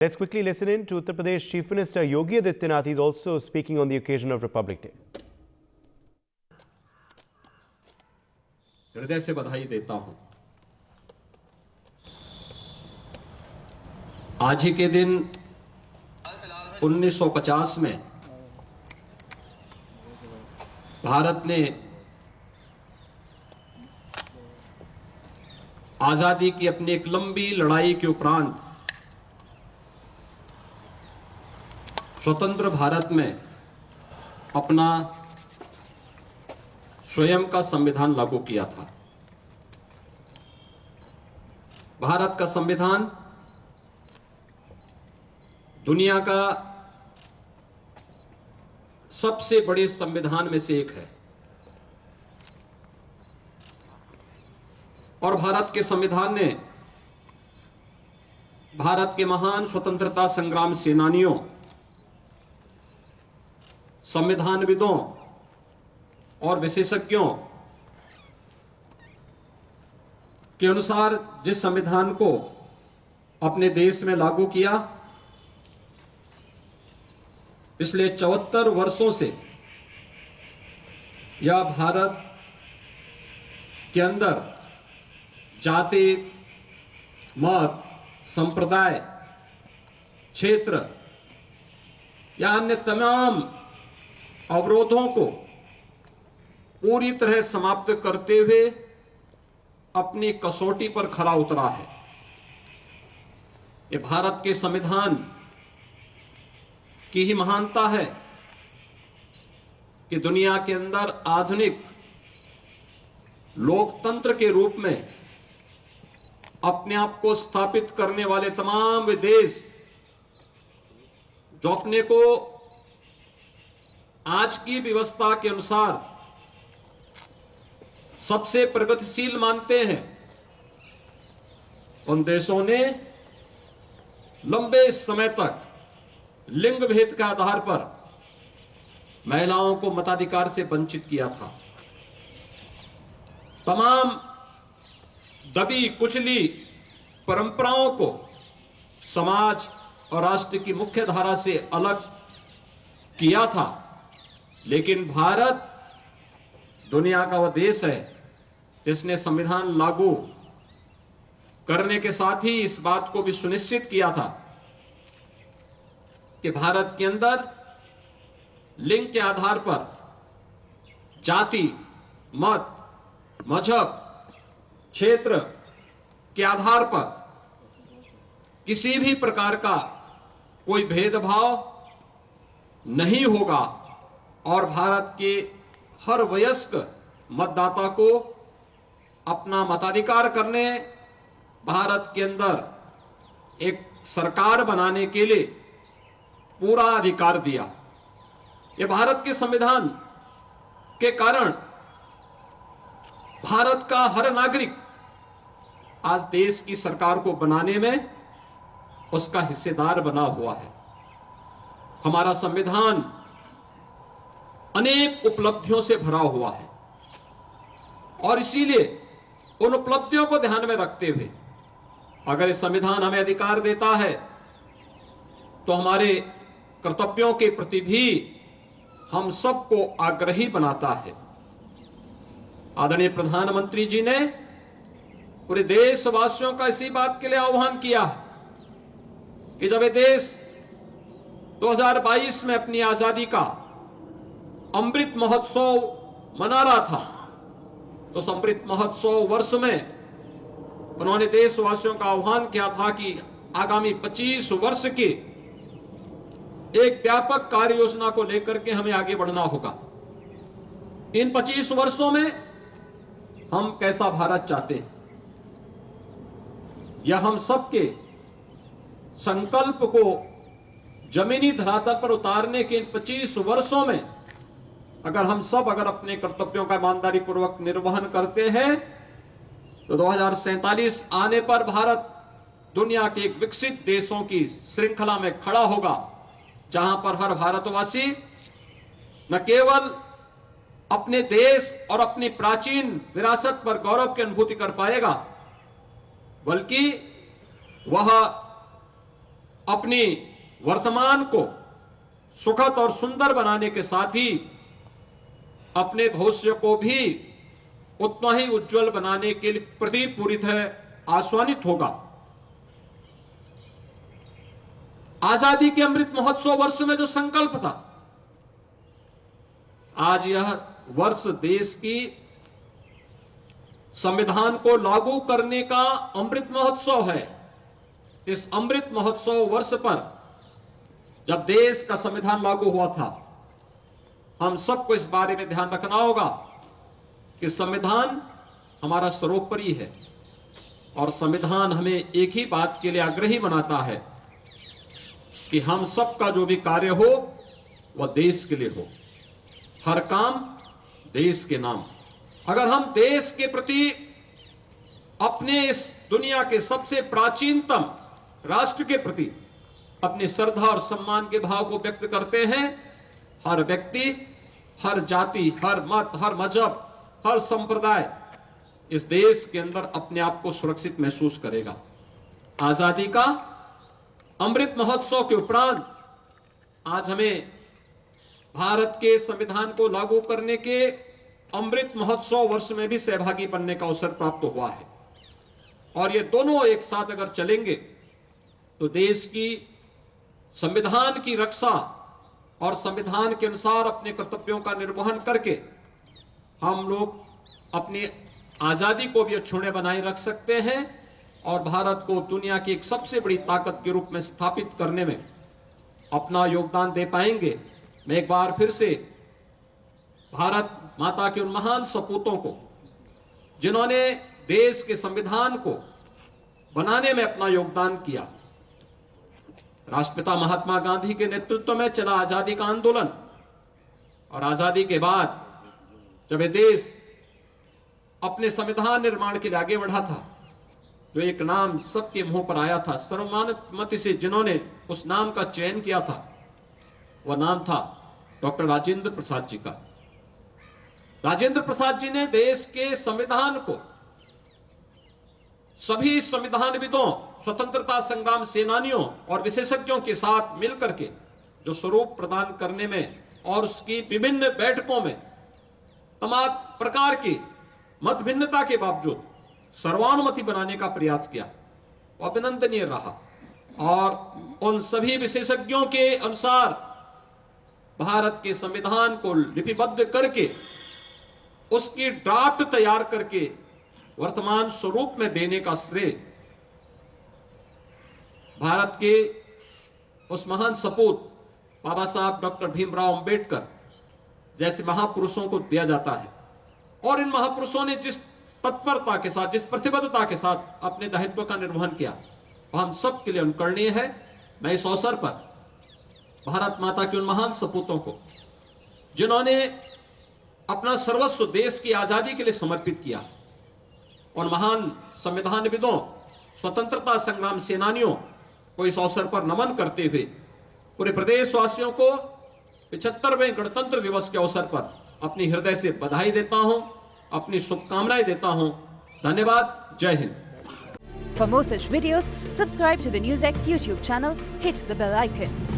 Let's quickly listen in to Uttar Pradesh Chief Minister Yogi Adityanath. He's also speaking on the occasion of Republic Day. हृदय से बधाई देता हूं। आज ही के दिन 1950 में भारत ने आजादी की अपनी एक लंबी लड़ाई के उपरांत स्वतंत्र भारत में अपना स्वयं का संविधान लागू किया था। भारत का संविधान दुनिया का सबसे बड़े संविधान में से एक है और भारत के संविधान ने भारत के महान स्वतंत्रता संग्राम सेनानियों, संविधानविदों और विशेषज्ञों के अनुसार जिस संविधान को अपने देश में लागू किया, पिछले 74 वर्षों से यह भारत के अंदर जाति, मत, संप्रदाय, क्षेत्र या अन्य तमाम अवरोधों को पूरी तरह समाप्त करते हुए अपनी कसौटी पर खरा उतरा है। ये भारत के संविधान की ही महानता है कि दुनिया के अंदर आधुनिक लोकतंत्र के रूप में अपने आप को स्थापित करने वाले तमाम वे देश जो अपने को आज की व्यवस्था के अनुसार सबसे प्रगतिशील मानते हैं, उन देशों ने लंबे समय तक लिंग भेद के आधार पर महिलाओं को मताधिकार से वंचित किया था। तमाम दबी कुचली परंपराओं को समाज और राष्ट्र की मुख्य धारा से अलग किया था। लेकिन भारत दुनिया का वह देश है जिसने संविधान लागू करने के साथ ही इस बात को भी सुनिश्चित किया था कि भारत के अंदर लिंग के आधार पर जाति, मत, मजहब, क्षेत्र के आधार पर किसी भी प्रकार का कोई भेदभाव नहीं होगा और भारत के हर वयस्क मतदाता को अपना मताधिकार करने, भारत के अंदर एक सरकार बनाने के लिए पूरा अधिकार दिया। ये भारत के संविधान के कारण भारत का हर नागरिक आज देश की सरकार को बनाने में उसका हिस्सेदार बना हुआ है। हमारा संविधान अनेक उपलब्धियों से भरा हुआ है और इसीलिए उन उपलब्धियों को ध्यान में रखते हुए अगर ये संविधान हमें अधिकार देता है तो हमारे कर्तव्यों के प्रति भी हम सबको आग्रही बनाता है। आदरणीय प्रधानमंत्री जी ने पूरे देशवासियों का इसी बात के लिए आह्वान किया है कि जब ये देश 2022 में अपनी आजादी का अमृत महोत्सव मना रहा था तो अमृत महोत्सव वर्ष में उन्होंने देशवासियों का आह्वान किया था कि आगामी 25 वर्ष की एक व्यापक कार्य योजना को लेकर के हमें आगे बढ़ना होगा। इन 25 वर्षों में हम कैसा भारत चाहते हैं, यह हम सबके संकल्प को जमीनी धरातल पर उतारने के इन 25 वर्षों में अगर हम सब अपने कर्तव्यों का ईमानदारी पूर्वक निर्वहन करते हैं तो 2047 आने पर भारत दुनिया के एक विकसित देशों की श्रृंखला में खड़ा होगा, जहां पर हर भारतवासी न केवल अपने देश और अपनी प्राचीन विरासत पर गौरव की अनुभूति कर पाएगा, बल्कि वह अपनी वर्तमान को सुखद और सुंदर बनाने के साथ ही अपने भविष्य को भी उतना ही उज्जवल बनाने के लिए प्रति पूरी तरह आश्वानित होगा। आजादी के अमृत महोत्सव वर्ष में जो संकल्प था, आज यह वर्ष देश की संविधान को लागू करने का अमृत महोत्सव है। इस अमृत महोत्सव वर्ष पर जब देश का संविधान लागू हुआ था, हम सबको इस बारे में ध्यान रखना होगा कि संविधान हमारा सर्वोपरि है और संविधान हमें एक ही बात के लिए आग्रही बनाता है कि हम सबका जो भी कार्य हो वह देश के लिए हो, हर काम देश के नाम। अगर हम देश के प्रति अपने इस दुनिया के सबसे प्राचीनतम राष्ट्र के प्रति अपनी श्रद्धा और सम्मान के भाव को व्यक्त करते हैं, हर व्यक्ति, हर जाति, हर मत, हर मजहब, हर संप्रदाय इस देश के अंदर अपने आप को सुरक्षित महसूस करेगा। आजादी का अमृत महोत्सव के उपरांत आज हमें भारत के संविधान को लागू करने के अमृत महोत्सव वर्ष में भी सहभागी बनने का अवसर प्राप्त हुआ है और ये दोनों एक साथ अगर चलेंगे तो देश की संविधान की रक्षा और संविधान के अनुसार अपने कर्तव्यों का निर्वहन करके हम लोग अपनी आजादी को भी अक्षुण्य बनाए रख सकते हैं और भारत को दुनिया की एक सबसे बड़ी ताकत के रूप में स्थापित करने में अपना योगदान दे पाएंगे। मैं एक बार फिर से भारत माता के उन महान सपूतों को, जिन्होंने देश के संविधान को बनाने में अपना योगदान किया, राष्ट्रपिता महात्मा गांधी के नेतृत्व में चला आजादी का आंदोलन और आजादी के बाद जब ये देश अपने संविधान निर्माण के लिए आगे बढ़ा था, जो एक नाम सबके मुंह पर आया था, सर्वमान्यमति से जिन्होंने उस नाम का चयन किया था, वह नाम था डॉक्टर राजेंद्र प्रसाद जी का। राजेंद्र प्रसाद जी ने देश के संविधान को सभी संविधानविदों, स्वतंत्रता संग्राम सेनानियों और विशेषज्ञों के साथ मिलकर के जो स्वरूप प्रदान करने में और उसकी विभिन्न बैठकों में तमाम प्रकार की मत भिन्नता के बावजूद सर्वानुमति बनाने का प्रयास किया, वो अभिनंदनीय रहा। और उन सभी विशेषज्ञों के अनुसार भारत के संविधान को लिपिबद्ध करके उसकी ड्राफ्ट तैयार करके वर्तमान स्वरूप में देने का श्रेय भारत के उस महान सपूत बाबा साहब डॉक्टर भीमराव अंबेडकर जैसे महापुरुषों को दिया जाता है। और इन महापुरुषों ने जिस तत्परता के साथ, जिस प्रतिबद्धता के साथ अपने दायित्व का निर्वहन किया, वह हम सब के लिए अनुकरणीय है। मैं इस अवसर पर भारत माता के उन महान सपूतों को, जिन्होंने अपना सर्वस्व देश की आजादी के लिए समर्पित किया, उन महान संविधानविदों, स्वतंत्रता संग्राम सेनानियों को इस अवसर पर नमन करते हुए पूरे प्रदेशवासियों को 75वें गणतंत्र दिवस के अवसर पर अपनी हृदय से बधाई देता हूं, अपनी शुभकामनाएं देता हूं। धन्यवाद। जय Hind. For more such videos, subscribe to the NewsX YouTube channel, hit the bell icon.